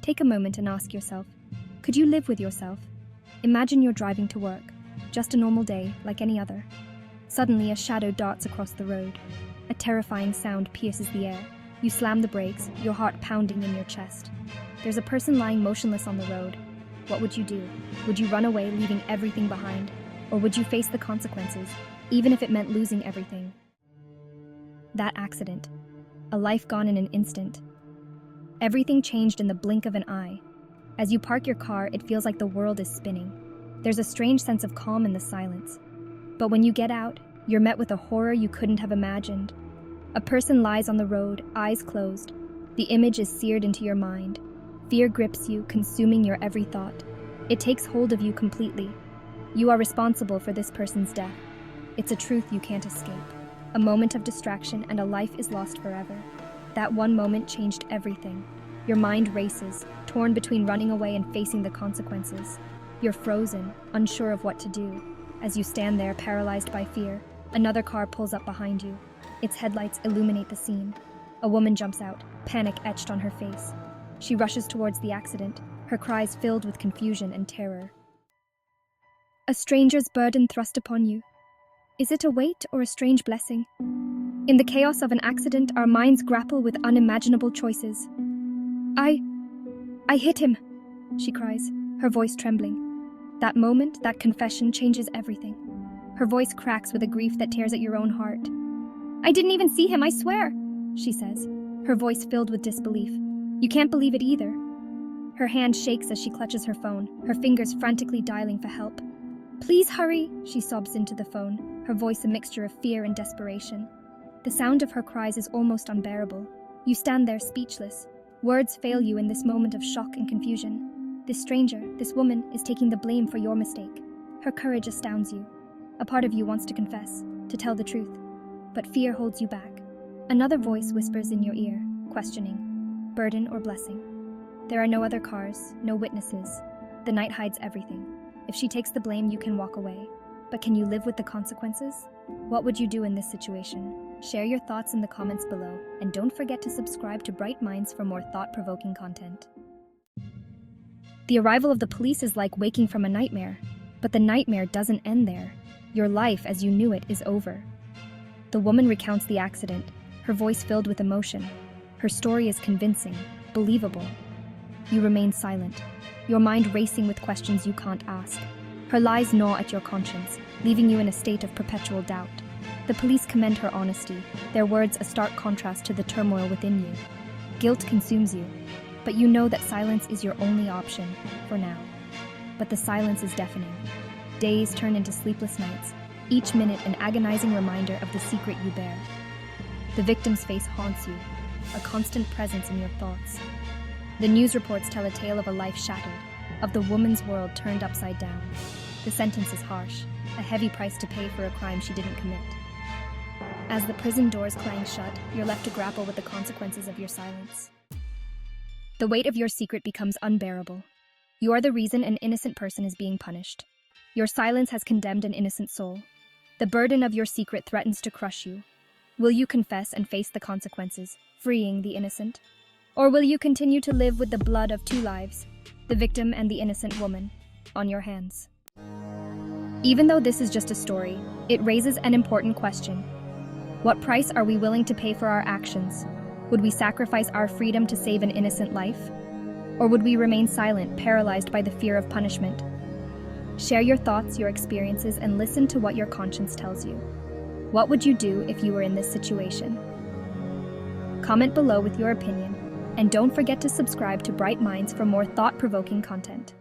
Take a moment and ask yourself, could you live with yourself? Imagine you're driving to work, just a normal day like any other. Suddenly, a shadow darts across the road. A terrifying sound pierces the air. You slam the brakes, your heart pounding in your chest. There's a person lying motionless on the road. What would you do? Would you run away, leaving everything behind? Or would you face the consequences, even if it meant losing everything? That accident. A life gone in an instant. Everything changed in the blink of an eye. As you park your car, it feels like the world is spinning. There's a strange sense of calm in the silence. But when you get out, you're met with a horror you couldn't have imagined. A person lies on the road, eyes closed. The image is seared into your mind. Fear grips you, consuming your every thought. It takes hold of you completely. You are responsible for this person's death. It's a truth you can't escape. A moment of distraction and a life is lost forever. That one moment changed everything. Your mind races, torn between running away and facing the consequences. You're frozen, unsure of what to do. As you stand there, paralyzed by fear, another car pulls up behind you. Its headlights illuminate the scene. A woman jumps out, panic etched on her face. She rushes towards the accident, her cries filled with confusion and terror. A stranger's burden thrust upon you. Is it a weight or a strange blessing? In the chaos of an accident, our minds grapple with unimaginable choices. I hit him, she cries, her voice trembling. That moment, that confession changes everything. Her voice cracks with a grief that tears at your own heart. I didn't even see him, I swear, she says, her voice filled with disbelief. You can't believe it either. Her hand shakes as she clutches her phone, her fingers frantically dialing for help. Please hurry, she sobs into the phone, her voice a mixture of fear and desperation. The sound of her cries is almost unbearable. You stand there speechless. Words fail you in this moment of shock and confusion. This stranger, this woman, is taking the blame for your mistake. Her courage astounds you. A part of you wants to confess, to tell the truth. But fear holds you back. Another voice whispers in your ear, questioning, burden or blessing. There are no other cars, no witnesses. The night hides everything. If she takes the blame, you can walk away. But can you live with the consequences? What would you do in this situation? Share your thoughts in the comments below, and don't forget to subscribe to Bright Minds for more thought-provoking content. The arrival of the police is like waking from a nightmare, but the nightmare doesn't end there. Your life as you knew it is over. The woman recounts the accident, her voice filled with emotion. Her story is convincing, believable. You remain silent, your mind racing with questions you can't ask. Her lies gnaw at your conscience, leaving you in a state of perpetual doubt. The police commend her honesty, their words a stark contrast to the turmoil within you. Guilt consumes you, but you know that silence is your only option, for now. But the silence is deafening. Days turn into sleepless nights, each minute an agonizing reminder of the secret you bear. The victim's face haunts you, a constant presence in your thoughts. The news reports tell a tale of a life shattered, of the woman's world turned upside down. The sentence is harsh, a heavy price to pay for a crime she didn't commit. As the prison doors clang shut, you're left to grapple with the consequences of your silence. The weight of your secret becomes unbearable. You are the reason an innocent person is being punished. Your silence has condemned an innocent soul. The burden of your secret threatens to crush you. Will you confess and face the consequences, freeing the innocent? Or will you continue to live with the blood of two lives, the victim and the innocent woman, on your hands? Even though this is just a story, it raises an important question. What price are we willing to pay for our actions? Would we sacrifice our freedom to save an innocent life? Or would we remain silent, paralyzed by the fear of punishment? Share your thoughts, your experiences, and listen to what your conscience tells you. What would you do if you were in this situation? Comment below with your opinion, and don't forget to subscribe to Bright Minds for more thought-provoking content.